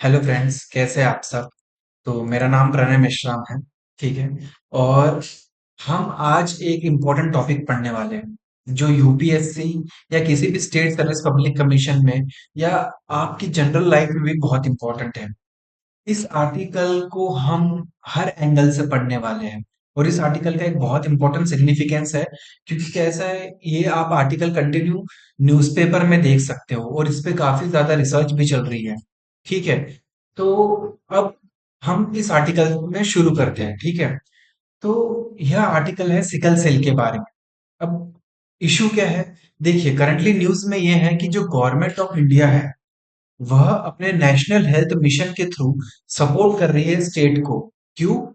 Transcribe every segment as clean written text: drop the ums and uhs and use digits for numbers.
Hello friends, कैसे हैं आप सब। तो मेरा नाम प्रणय मिश्राम है। ठीक है। और हम आज एक इम्पोर्टेंट टॉपिक पढ़ने वाले हैं जो यूपीएससी या किसी भी स्टेट सर्विस पब्लिक कमीशन में या आपकी जनरल लाइफ में भी बहुत इम्पोर्टेंट है। इस आर्टिकल को हम हर एंगल से पढ़ने वाले हैं और इस आर्टिकल का एक बहुत इंपॉर्टेंट सिग्निफिकेंस है, क्योंकि कैसा है, ये आप आर्टिकल कंटिन्यू न्यूज़पेपर में देख सकते हो और इस पे काफी ज्यादा रिसर्च भी चल रही है। ठीक है। तो अब हम इस आर्टिकल में शुरू करते हैं। ठीक है। तो यह आर्टिकल है सिकल सेल के बारे में। अब इशू क्या है, देखिए करंटली न्यूज में यह है कि जो गवर्नमेंट ऑफ इंडिया है वह अपने नेशनल हेल्थ मिशन के थ्रू सपोर्ट कर रही है स्टेट को। क्यों?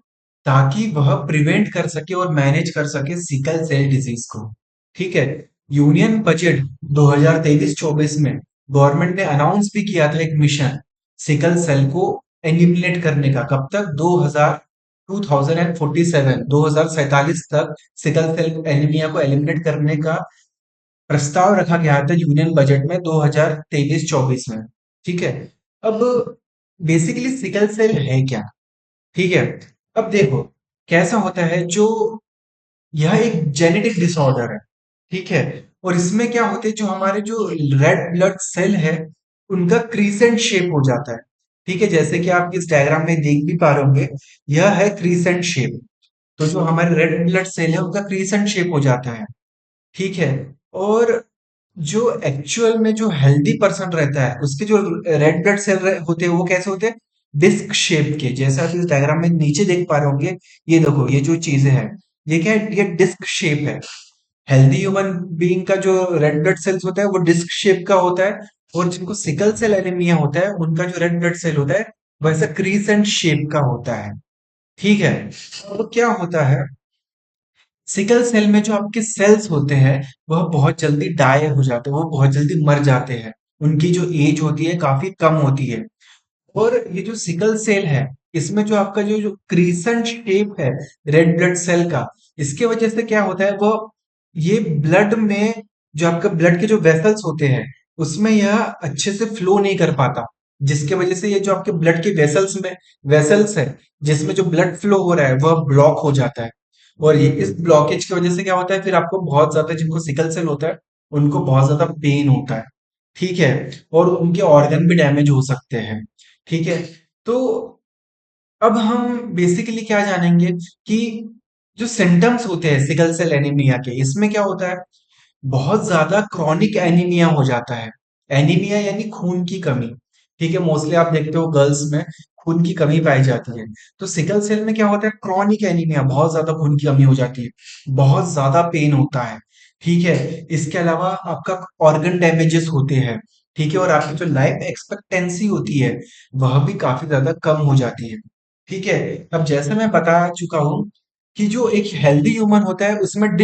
ताकि वह प्रिवेंट कर सके और मैनेज कर सके सिकल सेल डिजीज को। ठीक है। यूनियन बजट 2023-24 में गवर्नमेंट ने अनाउंस भी किया था एक मिशन सिकल सेल को एलिमिनेट करने का। कब तक? 2047 2047 तक सिकल सेल एनीमिया को एलिमिनेट करने का प्रस्ताव रखा गया था यूनियन बजट में 2023-24 में। ठीक है। अब बेसिकली सिकल सेल है क्या? ठीक है। अब देखो कैसा होता है, जो यह एक जेनेटिक डिसऑर्डर है। ठीक है। और इसमें क्या होते हैं, जो हमारे जो रेड ब्लड सेल है उनका क्रीसेंट शेप हो जाता है। ठीक है, जैसे कि आप इस डायग्राम में देख भी पा रहे होंगे, यह है क्रीसेंट शेप। तो जो हमारे रेड ब्लड सेल है उनका क्रीसेंट शेप हो जाता है। ठीक है। और जो एक्चुअल में जो हेल्दी पर्सन रहता है उसके जो रेड ब्लड सेल होते हैं वो कैसे होते हैं? डिस्क शेप के। जैसा आप इस डायग्राम में नीचे देख पा रहे होंगे, ये देखो ये जो चीजें हैं, ये क्या है? ये डिस्क शेप है। हेल्दी ह्यूमन बीइंग का जो रेड ब्लड सेल्स होता है वो डिस्क शेप का होता है। और जिनको सिकल सेल एनीमिया होता है उनका जो रेड ब्लड सेल होता है वैसा क्रीसेंट शेप का होता है। ठीक है। तो क्या होता है, सिकल सेल में जो आपके सेल्स होते हैं वह बहुत जल्दी डाई हो जाते हैं, वो बहुत जल्दी मर जाते हैं। उनकी जो एज होती है काफी कम होती है। और ये जो सिकल सेल है, इसमें जो आपका जो जो क्रीसेंट शेप है रेड ब्लड सेल का, इसके वजह से क्या होता है, वो ये ब्लड में जो आपका ब्लड के जो वेसल्स होते हैं उसमें यह अच्छे से फ्लो नहीं कर पाता। जिसके वजह से ये जो आपके ब्लड के वेसल्स है जिसमें जो ब्लड फ्लो हो रहा है वह ब्लॉक हो जाता है। और ये इस ब्लॉकेज की वजह से क्या होता है, फिर आपको बहुत ज्यादा, जिनको सिकल सेल होता है उनको बहुत ज्यादा पेन होता है। ठीक है। और उनके ऑर्गन भी डैमेज हो सकते हैं। ठीक है। तो अब हम बेसिकली क्या जानेंगे कि जो सिम्टम्स होते हैं सिकल सेल एनीमिया के, इसमें क्या होता है, बहुत ज्यादा क्रॉनिक एनीमिया हो जाता है। एनीमिया यानी खून की कमी। ठीक है, मोस्टली आप देखते हो गर्ल्स में खून की कमी पाई जाती है। तो सिकल सेल में क्या होता है, क्रॉनिक एनीमिया, बहुत ज्यादा खून की कमी हो जाती है, बहुत ज्यादा पेन होता है। ठीक है। इसके अलावा आपका ऑर्गन डैमेजेस होते हैं। ठीक है। और आपकी जो लाइफ एक्सपेक्टेंसी होती है वह भी काफी ज्यादा कम हो जाती है। ठीक है। अब जैसे मैं बता चुका हूं कि जो एक हेल्दी ह्यूमन होता है उसमें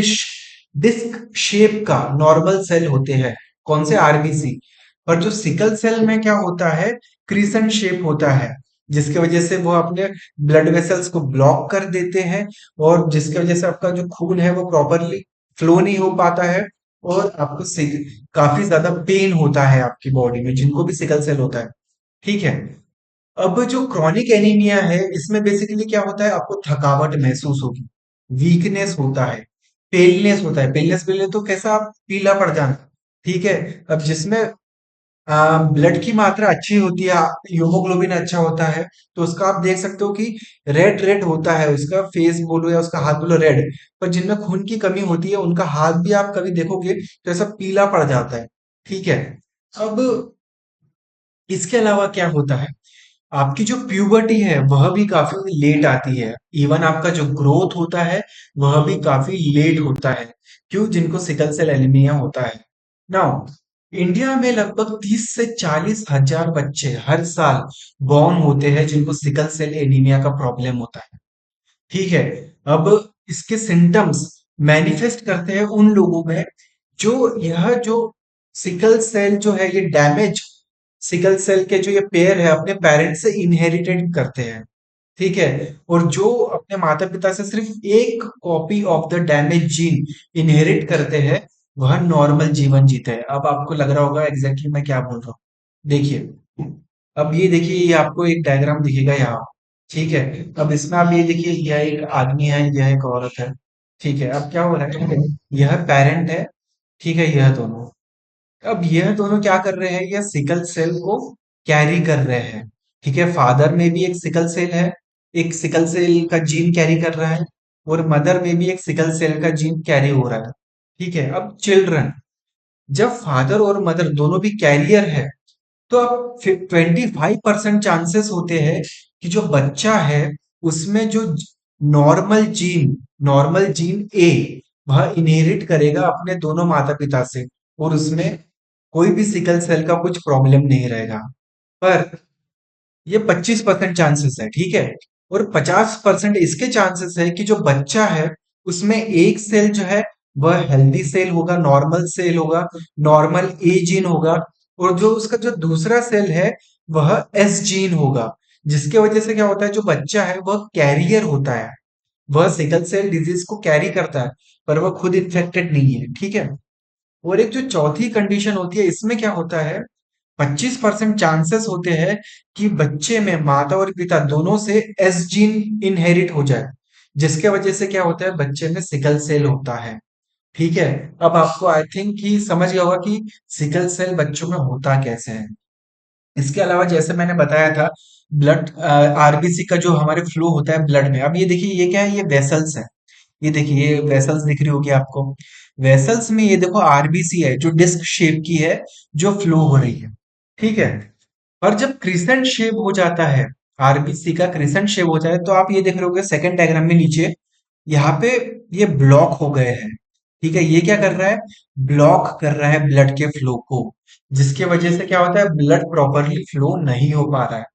डिस्क शेप का नॉर्मल सेल होते हैं। कौन से? आरबीसी। पर जो सिकल सेल में क्या होता है, क्रिसेंट शेप होता है, जिसकी वजह से वो अपने ब्लड वेसल्स को ब्लॉक कर देते हैं। और जिसकी वजह से आपका जो खून है वो प्रॉपरली फ्लो नहीं हो पाता है। और आपको काफी ज्यादा पेन होता है आपकी बॉडी में, जिनको भी सिकल सेल होता है। ठीक है। अब जो क्रॉनिक एनीमिया है इसमें बेसिकली क्या होता है, आपको थकावट महसूस होगी, वीकनेस होता है, पेलनेस होता है। पेलनेस पेलने तो कैसा, आप पीला पड़ जाना। ठीक है। अब जिसमें ब्लड की मात्रा अच्छी होती है, हीमोग्लोबिन अच्छा होता है, तो उसका आप देख सकते हो कि रेड रेड होता है, उसका फेस बोलो या उसका हाथ बोलो रेड। पर जिनमें खून की कमी होती है उनका हाथ भी आप कभी देखोगे तो ऐसा पीला पड़ जाता है। ठीक है। अब इसके अलावा क्या होता है, आपकी जो प्यूबर्टी है वह भी काफी लेट आती है। इवन आपका जो ग्रोथ होता है वह भी काफी लेट होता है। क्यों? जिनको सिकल सेल एनीमिया होता है। नाउ इंडिया में लगभग 30 से 40 हजार बच्चे हर साल बॉर्न होते हैं जिनको सिकल सेल एनीमिया का प्रॉब्लम होता है। ठीक है। अब इसके सिम्टम्स मैनिफेस्ट करते हैं उन लोगों में जो यह जो सिकल सेल जो है ये डैमेज सिकल सेल के जो ये पेयर है अपने पेरेंट्स से इनहेरिटेड करते हैं। ठीक है। और जो अपने माता पिता से सिर्फ एक copy of the damage gene inherit करते हैं वह नॉर्मल जीवन जीते हैं। अब आपको लग रहा होगा एग्जैक्टली मैं क्या बोल रहा हूँ। देखिए अब ये देखिए, ये आपको एक डायग्राम दिखेगा यहाँ। ठीक है। अब इसमें आप ये देखिए, यह एक आदमी है, यह एक औरत है। ठीक है। अब क्या हो रहा है, यह पेरेंट है। ठीक है, यह दोनों, अब यह दोनों क्या कर रहे हैं, यह सिकल सेल को कैरी कर रहे हैं। ठीक है, फादर में भी एक सिकल सेल है, एक सिकल सेल का जीन कैरी कर रहा है, और मदर में भी एक सिकल सेल का जीन कैरी हो रहा है। ठीक है। अब चिल्ड्रन, जब फादर और मदर दोनों भी कैरियर है, तो अब 25% चांसेस होते हैं कि जो बच्चा है उसमें जो नॉर्मल जीन ए वह इनहेरिट करेगा अपने दोनों माता पिता से, और उसमें कोई भी सिकल सेल का कुछ प्रॉब्लम नहीं रहेगा। पर ये 25% चांसेस है। ठीक है। और 50% इसके चांसेस है कि जो बच्चा है उसमें एक सेल जो है वह हेल्दी सेल होगा, नॉर्मल सेल होगा, नॉर्मल ए जीन होगा, और जो उसका जो दूसरा सेल है वह एस जीन होगा, जिसके वजह से क्या होता है, जो बच्चा है वह कैरियर होता है, वह सिकल सेल डिजीज को कैरी करता है, पर वह खुद इन्फेक्टेड नहीं है। ठीक है। और एक जो चौथी कंडीशन होती है, इसमें क्या होता है, 25% चांसेस होते हैं कि बच्चे में माता और पिता दोनों से एस जीन इनहेरिट हो जाए, जिसके वजह से क्या होता है, बच्चे में सिकल सेल होता है। ठीक है। अब आपको आई थिंक कि समझ गया होगा कि सिकल सेल बच्चों में होता कैसे है। इसके अलावा जैसे मैंने बताया था, ब्लड आरबीसी का जो हमारे फ्लो होता है ब्लड में, अब ये देखिए, ये क्या है, ये वेसल्स है। ये देखिए, ये वेसल्स दिख रही होगी आपको। वेसल्स में ये देखो आरबीसी है जो डिस्क शेप की है, जो फ्लो हो रही है। ठीक है। और जब क्रिसेंट शेप हो जाता है, आरबीसी का क्रिसेंट शेप हो जाए, तो आप ये देख रहे होगे सेकंड डायग्राम में नीचे, यहाँ पे ये ब्लॉक हो गए हैं। ठीक है, ये क्या कर रहा है, ब्लॉक कर रहा है ब्लड के फ्लो को, जिसकी वजह से क्या होता है, ब्लड प्रॉपरली फ्लो नहीं हो पा रहा है।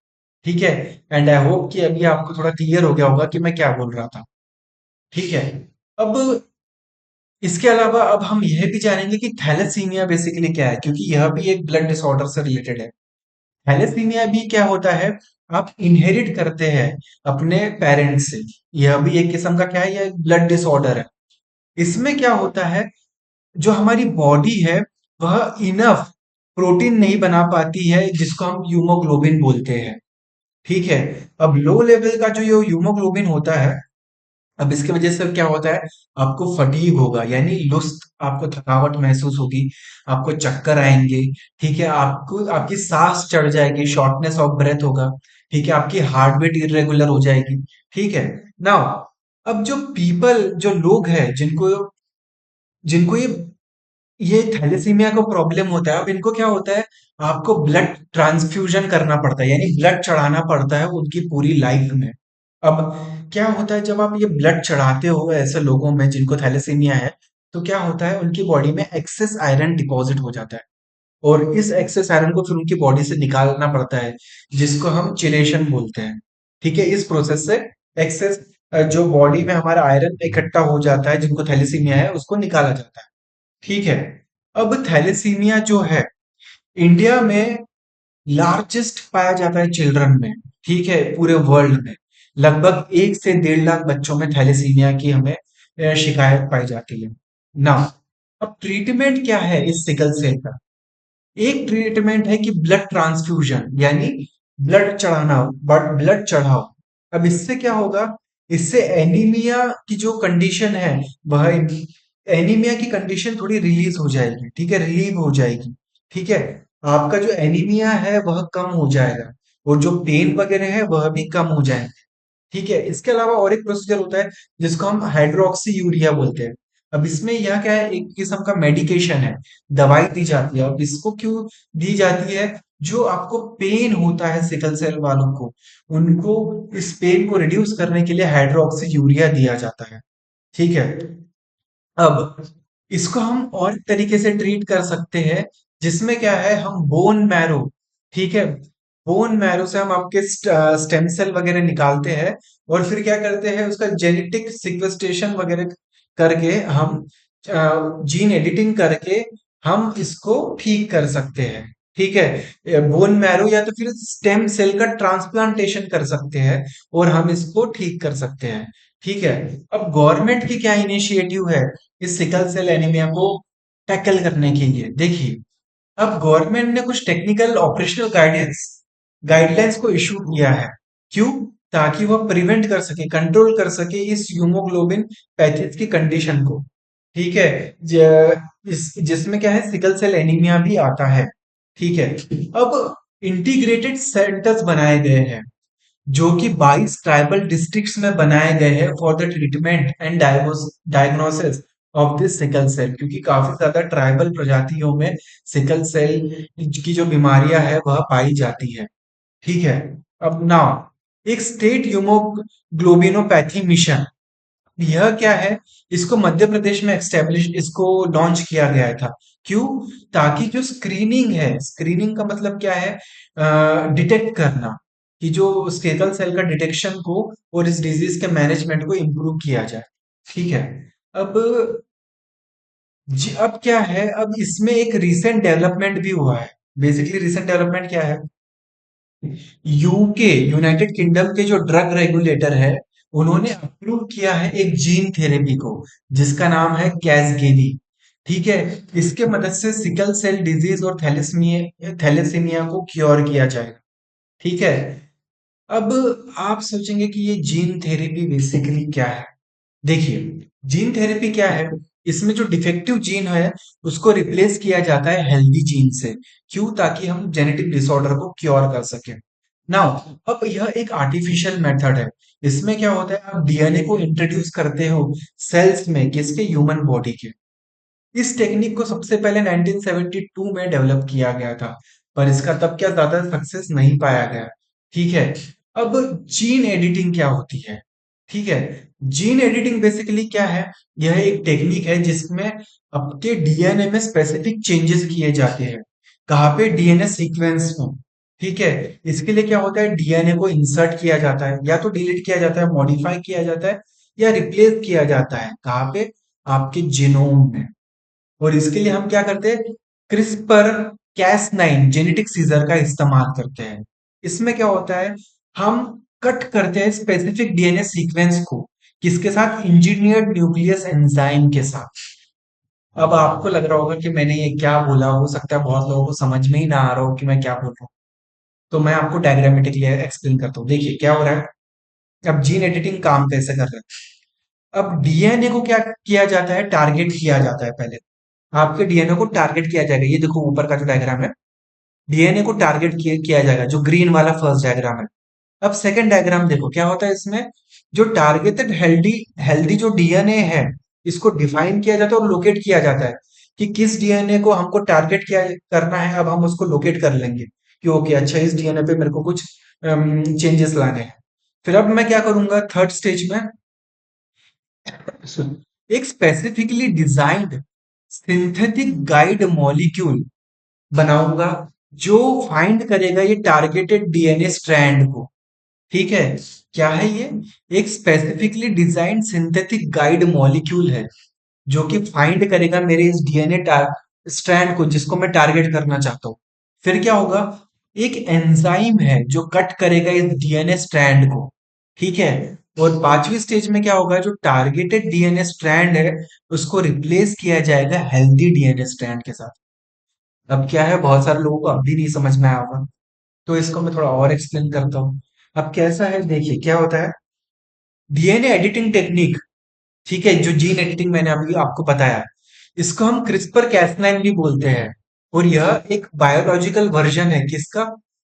ठीक है। एंड आई होप कि अभी आपको थोड़ा क्लियर हो गया होगा कि मैं क्या बोल रहा था। ठीक है। अब इसके अलावा अब हम यह भी जानेंगे कि थैलेसीमिया बेसिकली क्या है, क्योंकि यह भी एक ब्लड डिसऑर्डर से रिलेटेड है। थैलेसीमिया भी क्या होता है, आप इनहेरिट करते हैं अपने पेरेंट्स से। यह भी एक किस्म का क्या है, यह एक ब्लड डिसऑर्डर है। इसमें क्या होता है, जो हमारी बॉडी है वह इनफ प्रोटीन नहीं बना पाती है, जिसको हम ह्यूमोग्लोबिन बोलते हैं। ठीक है। अब लो लेवल का जो ये ह्यूमोग्लोबिन होता है, अब इसकी वजह से क्या होता है, आपको फटीग होगा, यानी लुस्त, आपको थकावट महसूस होगी, आपको चक्कर आएंगे। ठीक है। आपको आपकी सांस चढ़ जाएगी, शॉर्टनेस ऑफ ब्रेथ होगा। ठीक है। आपकी हार्ट बीट इरेगुलर हो जाएगी। ठीक है। नाउ, अब जो पीपल, जो लोग हैं जिनको जिनको ये थैलेसीमिया का प्रॉब्लम होता है, अब इनको क्या होता है, आपको ब्लड ट्रांसफ्यूजन करना पड़ता है, यानी ब्लड चढ़ाना पड़ता है उनकी पूरी लाइफ में। अब क्या होता है, जब आप ये ब्लड चढ़ाते हो ऐसे लोगों में जिनको थैलेसीमिया है, तो क्या होता है, उनकी बॉडी में एक्सेस आयरन डिपॉजिट हो जाता है, और इस एक्सेस आयरन को फिर उनकी बॉडी से निकालना पड़ता है, जिसको हम चिलेशन बोलते हैं। ठीक है। इस प्रोसेस से एक्सेस जो बॉडी में हमारा आयरन इकट्ठा हो जाता है, जिनको थैलेसीमिया है, उसको निकाला जाता है। ठीक है। अब थैलेसीमिया जो है, इंडिया में लार्जेस्ट पाया जाता है चिल्ड्रन में। ठीक है, पूरे वर्ल्ड में लगभग 1 से 1.5 लाख बच्चों में थैलेसीमिया की हमें शिकायत पाई जाती है ना। अब ट्रीटमेंट क्या है इस सिकल सेल का, एक ट्रीटमेंट है कि ब्लड ट्रांसफ्यूजन, यानी ब्लड चढ़ाना, बट ब्लड चढ़ाओ। अब इससे क्या होगा, इससे एनीमिया की जो कंडीशन है, वह एनीमिया की कंडीशन थोड़ी रिलीज हो जाएगी। ठीक है, रिलीव हो जाएगी। ठीक है। आपका जो एनीमिया है वह कम हो जाएगा, और जो पेन वगैरह है वह भी कम हो जाएगा। ठीक है। इसके अलावा और एक प्रोसीजर होता है जिसको हम हाइड्रोक्सी यूरिया बोलते हैं। अब इसमें यह क्या है, एक किस्म का मेडिकेशन है, दवाई दी जाती है। अब इसको क्यों दी जाती है, जो आपको पेन होता है सिकल सेल वालों को, उनको इस पेन को रिड्यूस करने के लिए हाइड्रोक्सी यूरिया दिया जाता है। ठीक है। अब इसको हम और तरीके से ट्रीट कर सकते हैं, जिसमें क्या है, हम बोन मैरो, ठीक है, बोन मैरो से हम आपके स्टेम सेल वगैरह निकालते हैं, और फिर क्या करते हैं, उसका जेनेटिक सिक्वेस्ट्रेशन वगैरह करके हम जीन एडिटिंग करके हम इसको ठीक कर सकते हैं। ठीक है, बोन मैरो या तो फिर स्टेम सेल का ट्रांसप्लांटेशन कर सकते हैं, और हम इसको ठीक कर सकते हैं। ठीक है। अब गवर्नमेंट की क्या इनिशिएटिव है इस सिकल सेल एनीमिया को टैकल करने के लिए, देखिए, अब गवर्नमेंट ने कुछ टेक्निकल ऑपरेशनल गाइडेंस गाइडलाइंस को इशू किया है। क्यों? ताकि वह प्रिवेंट कर सके, कंट्रोल कर सके इस हीमोग्लोबिन पैथेज की कंडीशन को। ठीक है। जिसमें क्या है, सिकल सेल एनीमिया भी आता है। ठीक है। अब इंटीग्रेटेड सेंटर्स बनाए गए हैं जो कि 22 ट्राइबल डिस्ट्रिक्ट्स में बनाए गए हैं for the treatment and diagnosis of this sickle cell, क्योंकि काफी ज्यादा ट्राइबल प्रजातियों में सिकल सेल की जो बीमारियां है वह पाई जाती है। ठीक है। अब नाउ एक स्टेट ह्यूमोग्लोबिनोपैथी मिशन, यह क्या है, इसको मध्य प्रदेश में एस्टेब्लिश इसको लॉन्च किया गया था। क्यों? ताकि जो स्क्रीनिंग है, स्क्रीनिंग का मतलब क्या है, डिटेक्ट करना, कि जो स्टेटल सेल का डिटेक्शन को और इस डिजीज के मैनेजमेंट को इम्प्रूव किया जाए। ठीक है। अब अब क्या है, अब इसमें एक रीसेंट डेवलपमेंट भी हुआ है। बेसिकली रीसेंट डेवलपमेंट क्या है, यूके यूनाइटेड किंगडम के जो ड्रग रेगुलेटर है, उन्होंने अप्रूव किया है एक जीन थेरेपी को जिसका नाम है कैसगेवी। ठीक है। इसके मदद से सिकल सेल डिजीज और थैलेसीमिया थैलेसीमिया को क्योर किया जाएगा। ठीक है। अब आप सोचेंगे कि ये जीन थेरेपी बेसिकली क्या है। देखिए, जीन थेरेपी क्या है, इसमें जो डिफेक्टिव जीन है उसको रिप्लेस किया जाता है हेल्दी जीन से। क्यों? ताकि हम जेनेटिक डिसऑर्डर को क्योर कर सकें। नाउ, अब यह एक आर्टिफिशियल मेथड है। इसमें क्या होता है, आप डीएनए को इंट्रोड्यूस करते हो सेल्स में, किसके, ह्यूमन बॉडी के। इस टेक्निक को सबसे पहले 1972 में डेवलप किया गया था, पर इसका तब क्या ज्यादा सक्सेस नहीं पाया गया। ठीक है। अब जीन एडिटिंग क्या होती है? ठीक है। जीन एडिटिंग बेसिकली क्या है, यह एक टेक्निक है जिसमें आपके डीएनए में स्पेसिफिक चेंजेस किए जाते हैं। कहाँ पे? डीएनए सीक्वेंस में। ठीक है। इसके लिए क्या होता है, डीएनए को इंसर्ट किया जाता है, या तो डिलीट किया जाता है, मॉडिफाई किया जाता है, या रिप्लेस किया जाता है। कहाँ पे? आपके जीनोम में। और इसके लिए हम क्या करते हैं, क्रिस्पर कैस9 जेनेटिक सीजर का इस्तेमाल करते हैं। इसमें क्या होता है, हम कट करते हैं स्पेसिफिक डीएनए सीक्वेंस को, किसके साथ, इंजीनियर्ड न्यूक्लियस एंजाइम के साथ। अब आपको लग रहा होगा कि मैंने ये क्या बोला, हो सकता है बहुत लोगों को समझ में ही ना आ रहा हो कि मैं क्या बोल रहा हूँ। तो मैं आपको डायग्रामेटिकली एक्सप्लेन करता हूँ। देखिए क्या हो रहा है, अब जीन एडिटिंग काम कैसे कर रहा है। अब डीएनए को क्या किया जाता है, टारगेट किया जाता है पहले। आपके डीएनए को टारगेट किया जाएगा, ये देखो ऊपर का जो डायग्राम है, डीएनए को टारगेट किया जाएगा, जो ग्रीन वाला फर्स्ट डायग्राम है। अब सेकंड डायग्राम देखो क्या होता है इसमें, जो टारगेटेड हेल्दी हेल्दी जो डीएनए है, इसको डिफाइन किया जाता है और लोकेट किया जाता है कि किस डीएनए को हमको टारगेट किया करना है। अब हम उसको लोकेट कर लेंगे कि ओके, अच्छा इस डीएनए पे मेरे को कुछ चेंजेस लाने हैं। फिर अब मैं क्या करूंगा, थर्ड स्टेज में एक specifically designed synthetic guide molecule बनाऊंगा जो फाइंड करेगा ये टारगेटेड डीएनए स्ट्रैंड को। ठीक है। क्या है ये? एक specifically designed synthetic guide molecule है जो कि फाइंड करेगा मेरे इस डीएनए स्ट्रैंड को जिसको मैं टारगेट करना चाहता हूँ। फिर क्या होगा, एक एंजाइम है जो कट करेगा इस डीएनए स्ट्रैंड को। ठीक है। और पांचवी स्टेज में क्या होगा, जो टारगेटेड डीएनए स्ट्रैंड है उसको रिप्लेस किया जाएगा हेल्दी डीएनए स्ट्रैंड के साथ। अब क्या है, बहुत सारे लोगों को अब भी नहीं समझ में आया होगा, तो इसको मैं थोड़ा और एक्सप्लेन करता हूँ। अब कैसा है, देखिए क्या होता है, डीएनए एडिटिंग टेक्निक। ठीक है। जो जीन एडिटिंग मैंने अभी आपको बताया, इसको हम क्रिस्पर कैस9 भी बोलते हैं। और यह एक बायोलॉजिकल वर्जन है किसका,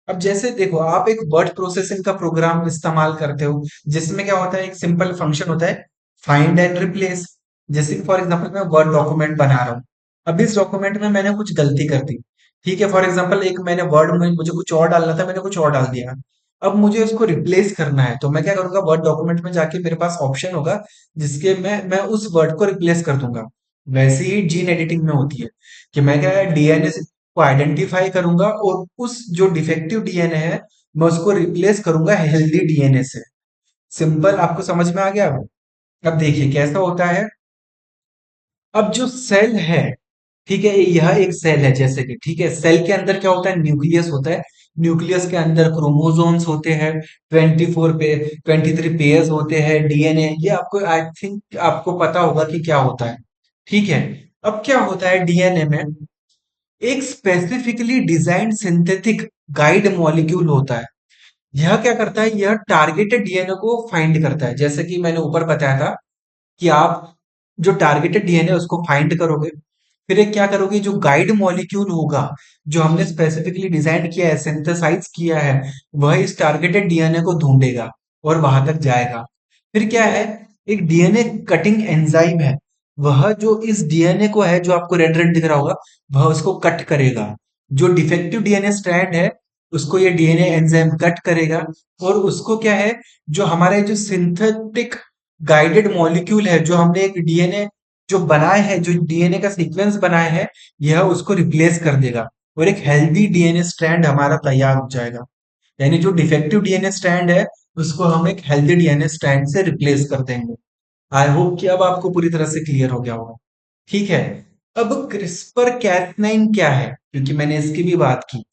अब जैसे देखो आप एक वर्ड प्रोसेसिंग का प्रोग्राम इस्तेमाल करते हो, जिसमें क्या होता है, एक सिंपल फंक्शन होता है, फाइंड एंड रिप्लेस। जैसे फॉर एग्जांपल मैं वर्ड डॉक्यूमेंट बना रहा हूँ, अब इस डॉक्यूमेंट में मैंने कुछ गलती कर दी। ठीक है। फॉर एग्जांपल एक मैंने वर्ड में मुझे कुछ और डालना था, मैंने कुछ और डाल दिया। अब मुझे उसको रिप्लेस करना है, तो मैं क्या करूंगा, वर्ड डॉक्यूमेंट में जाके मेरे पास ऑप्शन होगा जिसके मैं उस वर्ड को रिप्लेस कर दूंगा। वैसे ही जीन एडिटिंग में होती है कि मैं क्या है, डीएनए को आइडेंटिफाई करूंगा और उस जो डिफेक्टिव डीएनए है मैं उसको रिप्लेस करूंगा हेल्दी डीएनए से। सिंपल, आपको समझ में आ गया। अब देखिए कैसा होता है, अब जो सेल है, ठीक है, यह एक सेल है जैसे कि, ठीक है, सेल के अंदर क्या होता है, न्यूक्लियस होता है। न्यूक्लियस के अंदर क्रोमोसोम्स होते हैं, 23 पेयर्स होते हैं, डीएनए, ये आपको आई थिंक आपको पता होगा कि क्या होता है। ठीक है। अब क्या होता है डीएनए में, एक specifically designed synthetic guide molecule होता है। यह क्या करता है, यह टारगेटेड डीएनए को फाइंड करता है। जैसे कि मैंने ऊपर बताया था कि आप जो टारगेटेड डीएनए उसको फाइंड करोगे, फिर एक क्या करोगे, जो गाइड मॉलिक्यूल होगा जो हमने स्पेसिफिकली डिजाइन किया है, सिंथेसाइज किया है, वह इस टारगेटेड डीएनए को ढूंढेगा और वहां तक जाएगा। फिर क्या है, एक डीएनए कटिंग एंजाइम है, वह जो इस डीएनए को है, जो आपको रेड रेड दिख रहा होगा, वह उसको कट करेगा। जो डिफेक्टिव डीएनए स्ट्रैंड है उसको ये डीएनए एंजाइम कट करेगा, और उसको क्या है, जो हमारे जो सिंथेटिक गाइडेड मॉलिक्यूल है, जो हमने एक डीएनए जो बनाए हैं, जो डीएनए का सीक्वेंस बनाए हैं, यह उसको रिप्लेस कर देगा और एक हेल्दी डीएनए स्ट्रैंड हमारा तैयार हो जाएगा। यानी जो डिफेक्टिव डीएनए स्ट्रैंड है उसको हम एक हेल्दी डीएनए स्ट्रैंड से रिप्लेस कर देंगे। आई होप कि अब आपको पूरी तरह से क्लियर हो गया होगा। ठीक है। अब क्रिस्पर कैस9 क्या है, क्योंकि मैंने इसकी भी बात की।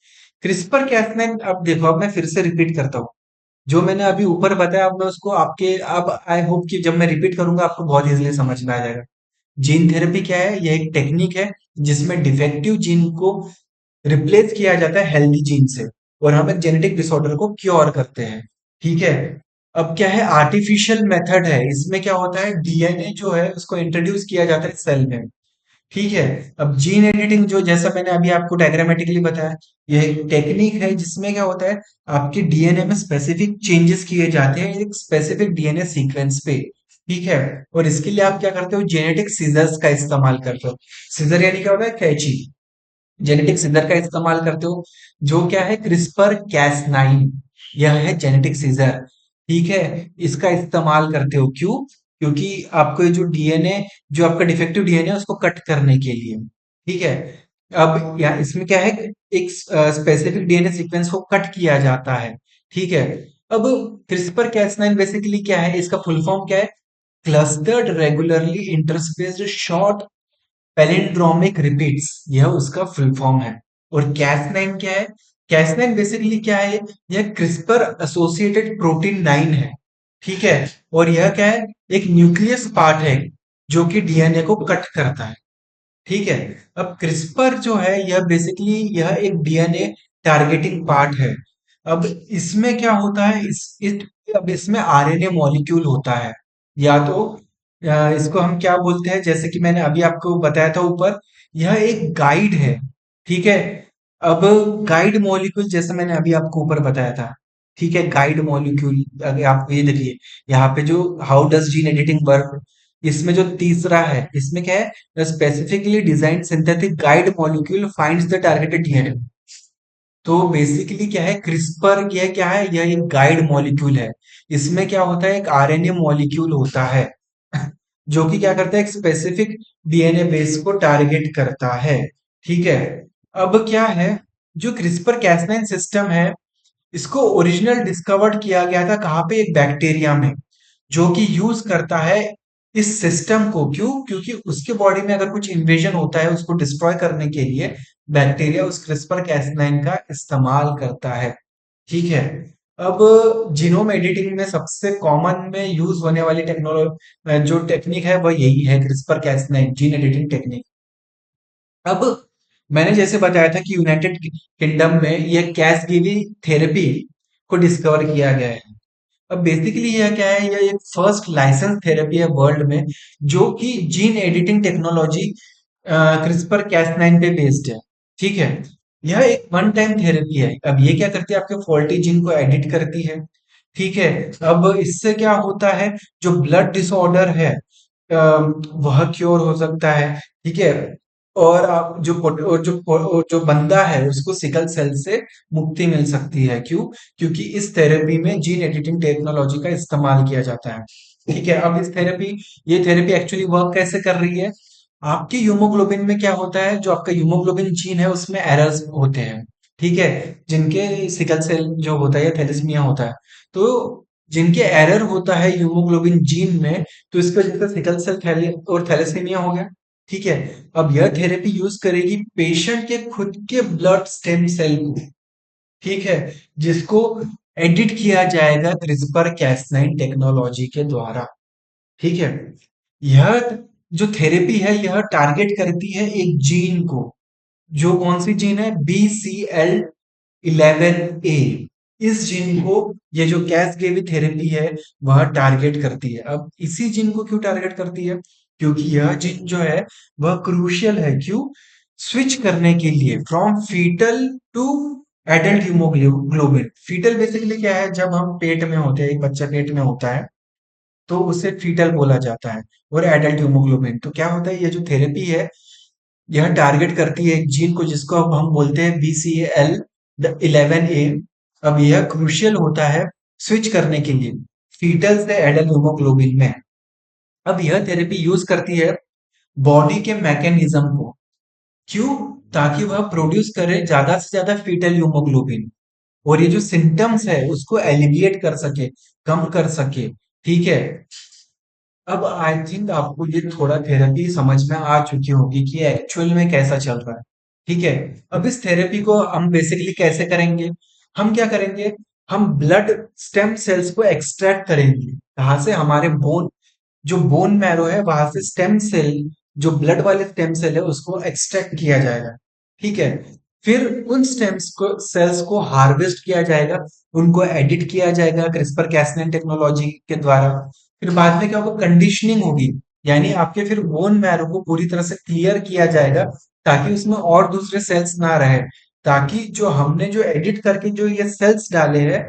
क्रिस्पर कैस9, अब देखो, अब मैं फिर से रिपीट करता हूँ जो मैंने अभी ऊपर बताया। अब मैं उसको आपके, अब आई होप कि जब मैं रिपीट करूंगा आपको बहुत इजीली समझ में आ जाएगा। जीन थेरेपी क्या है, यह एक टेक्निक है जिसमें डिफेक्टिव जीन को रिप्लेस किया जाता है हेल्दी जीन से, और हम एक जेनेटिक डिसऑर्डर को क्योर करते हैं। ठीक है। अब क्या है, आर्टिफिशियल मेथड है। इसमें क्या होता है, डीएनए जो है उसको इंट्रोड्यूस किया जाता है सेल में। ठीक है। अब जीन एडिटिंग, जो जैसा मैंने अभी आपको डायग्रामेटिकली बताया, यह एक टेक्निक है जिसमें क्या होता है, आपके डीएनए में स्पेसिफिक चेंजेस किए जाते हैं एक स्पेसिफिक डीएनए सीक्वेंस पे। ठीक है। और इसके लिए आप क्या करते हो, जेनेटिक सीजर्स का इस्तेमाल करते हो। सीजर यानी क्या होता है, कैंची। जेनेटिक सीजर का इस्तेमाल करते हो, जो क्या है, क्रिस्पर कैस9, यह है जेनेटिक सीजर। ठीक है। इसका इस्तेमाल करते हो क्यों, क्योंकि आपको ये जो डीएनए, जो आपका डिफेक्टिव डीएनए उसको कट करने के लिए। ठीक है। अब या इसमें क्या है, एक स्पेसिफिक डीएनए सीक्वेंस को कट किया जाता है। ठीक है। अब क्रिस्पर कैस9 बेसिकली क्या है, इसका फुल फॉर्म क्या है, clustered regularly interspaced short palindromic repeats, यह उसका फुल फॉर्म है। और कैस9 क्या है, कैस9 बेसिकली क्या है, यह क्रिस्पर एसोसिएटेड प्रोटीन 9 है। ठीक है। और यह क्या है, एक न्यूक्लियस पार्ट है जो कि डीएनए को कट करता है। ठीक है। अब क्रिस्पर जो है, यह बेसिकली यह एक डीएनए टारगेटिंग पार्ट है। अब इसमें क्या होता है, अब इसमें आरएनए मॉलिक्यूल होता है, या तो इसको हम क्या बोलते हैं, जैसे कि मैंने अभी आपको बताया था ऊपर, यह एक गाइड है। ठीक है। अब गाइड मॉलिक्यूल, जैसे मैंने अभी आपको ऊपर बताया था, ठीक है, गाइड मॉलिक्यूल, अगर आप ये देखिए यहाँ पे जो how does gene editing work, इसमें जो तीसरा है, इसमें क्या है, the specifically designed synthetic guide molecule finds the targeted DNA। तो बेसिकली क्या है, क्रिस्पर, यह क्या है, यह एक गाइड मॉलिक्यूल है। इसमें क्या होता है, एक आरएनए मॉलिक्यूल होता है जो कि क्या करता है, एक स्पेसिफिक डीएनए बेस को टारगेट करता है। ठीक है। अब क्या है, जो क्रिस्पर कैस9 सिस्टम है, इसको ओरिजिनल डिस्कवर्ड किया गया था कहाँ पे, एक बैक्टीरिया में, जो कि यूज करता है इस सिस्टम को। क्यों, क्योंकि उसके बॉडी में अगर कुछ इन्वेजन होता है उसको डिस्ट्रॉय करने के लिए बैक्टीरिया उस क्रिस्पर कैस9 का इस्तेमाल करता है। ठीक है। अब जीनोम एडिटिंग में सबसे कॉमन में यूज होने वाली टेक्नोलॉजी, जो टेक्निक है, वह यही है, क्रिस्पर कैस9 जीन एडिटिंग टेक्निक। अब मैंने जैसे बताया था कि यूनाइटेड किंगडम में यह कैसगिवी थेरेपी को डिस्कवर किया गया है। अब बेसिकली यह क्या है, यह एक फर्स्ट लाइसेंस थेरेपी है वर्ल्ड में, जो कि जीन एडिटिंग टेक्नोलॉजी क्रिस्पर कैस9 पे बेस्ड है। ठीक है। यह एक वन टाइम थेरेपी है। अब ये क्या करती है, आपके फॉल्टी जीन को एडिट करती है। ठीक है। अब इससे क्या होता है, जो ब्लड डिसऑर्डर है वह क्योर हो सकता है। ठीक है। और आप जो और जो बंदा है उसको सिकल सेल से मुक्ति मिल सकती है। क्यों, क्योंकि इस थेरेपी में जीन एडिटिंग टेक्नोलॉजी का इस्तेमाल किया जाता है। ठीक है। अब ये थेरेपी एक्चुअली वर्क कैसे कर रही है, आपके हीमोग्लोबिन में क्या होता है, जो आपका हीमोग्लोबिन जीन है उसमें एरर्स होते हैं। ठीक है। जिनके सिकल सेल जो होता है या थैलेसीमिया होता है, तो जिनके एरर होता है हीमोग्लोबिन जीन में, तो इसकी वजह से सिकल सेल और थैलेसीमिया हो गया। ठीक है। अब यह थेरेपी यूज करेगी पेशेंट के खुद के ब्लड स्टेम सेल को। ठीक है। जिसको एडिट किया जाएगा क्रिस्पर कैस9 टेक्नोलॉजी के द्वारा। ठीक है। यह जो थेरेपी है, यह टारगेट करती है एक जीन को, जो कौन सी जीन है, BCL11A। इस जीन को ये जो कैसगेवी थेरेपी है वह टारगेट करती है। अब इसी जीन को क्यों टारगेट करती है? क्योंकि यह जीन जो है वह क्रूशियल है। क्यों? स्विच करने के लिए from foetal to adult haemoglobin. Foetal basically क्या है? जब हम पेट में होते हैं, एक बच्चा पेट में होता है तो उसे फीटल बोला जाता है। और एडल्ट हीमोग्लोबिन तो क्या होता है, ये जो थेरेपी है यह टारगेट करती है एक जीन को जिसको अब हम बोलते हैं BCL11A। अब यह क्रूशियल होता है स्विच करने के लिए फीटल से एडल्ट हीमोग्लोबिन में। अब यह थेरेपी यूज करती है बॉडी के मैकेनिज्म को। क्यों? ताकि वह प्रोड्यूस करे ज्यादा से ज्यादा फीटल हीमोग्लोबिन, और ये जो सिम्टम्स है उसको एलिविएट कर सके, कम कर सके। ठीक है। अब आई थिंक आपको ये थोड़ा थेरेपी समझ में आ चुकी होगी कि एक्चुअल में कैसा चल रहा है। ठीक है। अब इस थेरेपी को हम बेसिकली कैसे करेंगे? हम क्या करेंगे? हम ब्लड स्टेम सेल्स को एक्सट्रैक्ट करेंगे। कहाँ से? हमारे बोन, जो बोन मैरो है वहां से स्टेम सेल, जो ब्लड वाले स्टेम सेल है उसको एक्सट्रैक्ट किया जाएगा। ठीक है। फिर उन स्टेम्स को सेल्स को हार्वेस्ट किया जाएगा, उनको एडिट किया जाएगा क्रिस्पर कैसनाइन टेक्नोलॉजी के द्वारा। फिर बाद में क्या होगा? कंडीशनिंग होगी, यानी आपके फिर बोन मैरो को पूरी तरह से क्लियर किया जाएगा ताकि उसमें और दूसरे सेल्स ना रहे, ताकि जो हमने जो एडिट करके जो ये सेल्स डाले हैं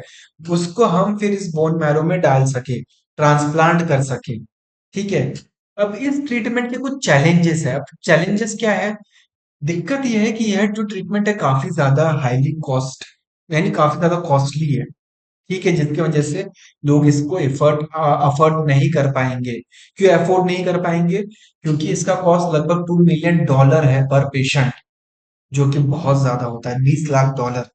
उसको हम फिर इस बोन मैरो में डाल सके, ट्रांसप्लांट कर सके। ठीक है। अब इस ट्रीटमेंट के कुछ चैलेंजेस है। अब चैलेंजेस क्या है? दिक्कत यह है कि यह जो ट्रीटमेंट है काफी ज्यादा हाईली कॉस्ट, यानी काफी ज्यादा कॉस्टली है। ठीक है। जिसकी वजह से लोग इसको अफोर्ड नहीं कर पाएंगे। क्यों अफोर्ड नहीं कर पाएंगे? क्योंकि इसका कॉस्ट लगभग $2 मिलियन है पर पेशेंट, जो कि बहुत ज्यादा होता है, $20 लाख।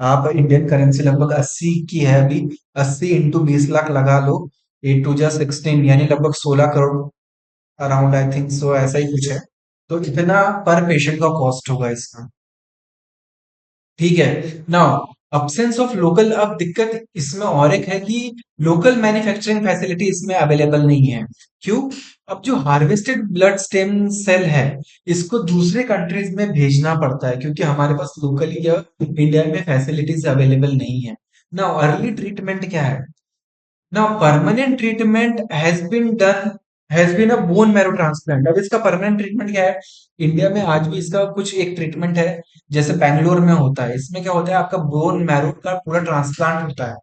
आप इंडियन करेंसी लगभग 80 की है अभी, 80 इंटू 20 लाख लगा लो, 8 टू जा 16 यानी लगभग 16 crore around, I think so, ऐसा ही कुछ है। तो इतना पर पेशेंट का कॉस्ट होगा इसका। ठीक है। नाउ अब्सेंस ऑफ लोकल, अब दिक्कत इसमें और एक है कि लोकल मैन्युफैक्चरिंग फैसिलिटी इसमें अवेलेबल नहीं है। क्यों? अब जो हार्वेस्टेड ब्लड स्टेम सेल है इसको दूसरे कंट्रीज में भेजना पड़ता है, क्योंकि हमारे पास लोकली या इंडिया में फैसिलिटीज अवेलेबल नहीं है। ना अर्ली ट्रीटमेंट क्या है? Now, permanent treatment has been a bone marrow transplant। अब इसका परमानेंट ट्रीटमेंट क्या है? इंडिया में आज भी इसका कुछ एक ट्रीटमेंट है, जैसे बैंगलोर में होता है। इसमें क्या होता है? आपका बोन मैरो का पूरा ट्रांसप्लांट होता है,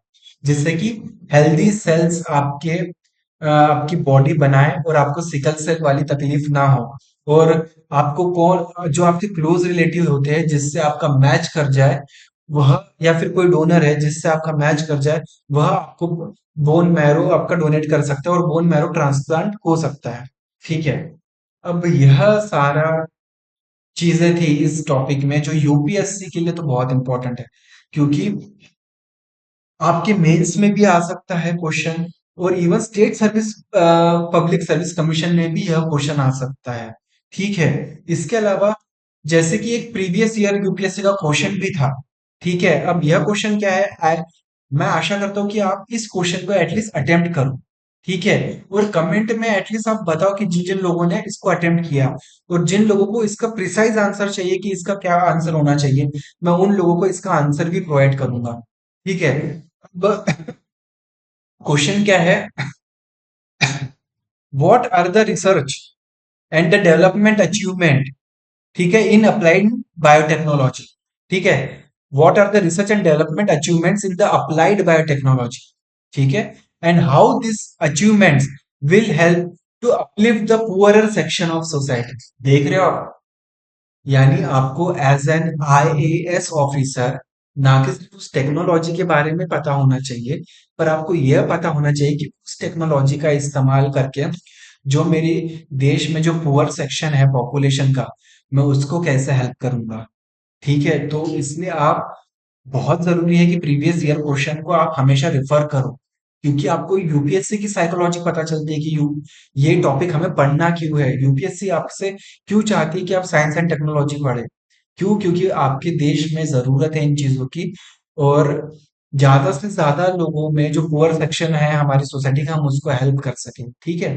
जिससे कि हेल्दी सेल्स आपकी बॉडी बनाए और आपको सिकल सेल वाली तकलीफ ना हो। और आपको कौन जो आपके क्लोज रिलेटिव होते हैं जिससे आपका मैच कर जाए वह, या फिर कोई डोनर है जिससे आपका मैच कर जाए, वह आपको बोन मैरो आपका डोनेट कर सकता है और बोन मैरो ट्रांसप्लांट हो सकता है। ठीक है। अब यह सारा चीजें थी इस टॉपिक में जो यूपीएससी के लिए तो बहुत इंपॉर्टेंट है, क्योंकि आपके मेंस में भी आ सकता है क्वेश्चन, और even state service public service commission में भी यह क्वेश्चन आ सकता है। ठीक है। इसके अलावा जैसे कि एक प्रीवियस ईयर यूपीएससी का क्वेश्चन भी था। ठीक है। अब यह क्वेश्चन क्या है? मैं आशा करता हूं कि आप इस क्वेश्चन को एटलीस्ट अटेम्प्ट करो। ठीक है। और कमेंट में एटलीस्ट आप बताओ कि जिन जिन लोगों ने इसको अटेम्प्ट किया, और जिन लोगों को इसका प्रिसाइज आंसर चाहिए कि इसका क्या आंसर होना चाहिए, मैं उन लोगों को इसका आंसर भी प्रोवाइड करूंगा। ठीक है। अब क्वेश्चन क्या है? What are the research and the development achievement, ठीक है, इन अप्लाइड बायोटेक्नोलॉजी। ठीक है। What are the research and development achievements in the applied biotechnology. ठीक है। And how this achievements will help to uplift the poorer section of society. देख रहे हो आप? यानी आपको एज एन आईएएस ऑफिसर ना कि सिर्फ उस टेक्नोलॉजी के बारे में पता होना चाहिए, पर आपको यह पता होना चाहिए कि उस टेक्नोलॉजी का इस्तेमाल करके जो मेरे देश में जो पुअर सेक्शन है पॉपुलेशन का, मैं उसको कैसे हेल्प करूंगा। ठीक है। तो इसलिए आप, बहुत जरूरी है कि प्रीवियस ईयर क्वेश्चन को आप हमेशा रिफर करो, क्योंकि आपको यूपीएससी की साइकोलॉजी पता चलती है कि ये टॉपिक हमें पढ़ना क्यों है। यूपीएससी आपसे क्यों चाहती है कि आप साइंस एंड टेक्नोलॉजी पढ़े? क्यों? क्योंकि आपके देश में जरूरत है इन चीजों की। और ज्यादा से ज्यादा लोगों में जो पुअर सेक्शन है हमारी सोसाइटी का, हम उसको हेल्प कर सकें, ठीक है।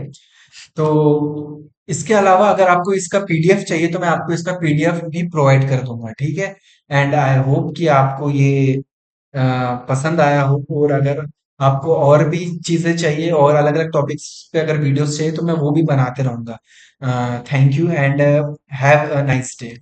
तो इसके अलावा अगर आपको इसका पीडीएफ चाहिए तो मैं आपको इसका पीडीएफ भी प्रोवाइड कर दूंगा, ठीक है। एंड आई होप कि आपको ये पसंद आया हो, और अगर आपको और भी चीजें चाहिए और अलग अलग टॉपिक्स पे अगर वीडियोस चाहिए तो मैं वो भी बनाते रहूंगा। Thank you and have a nice day.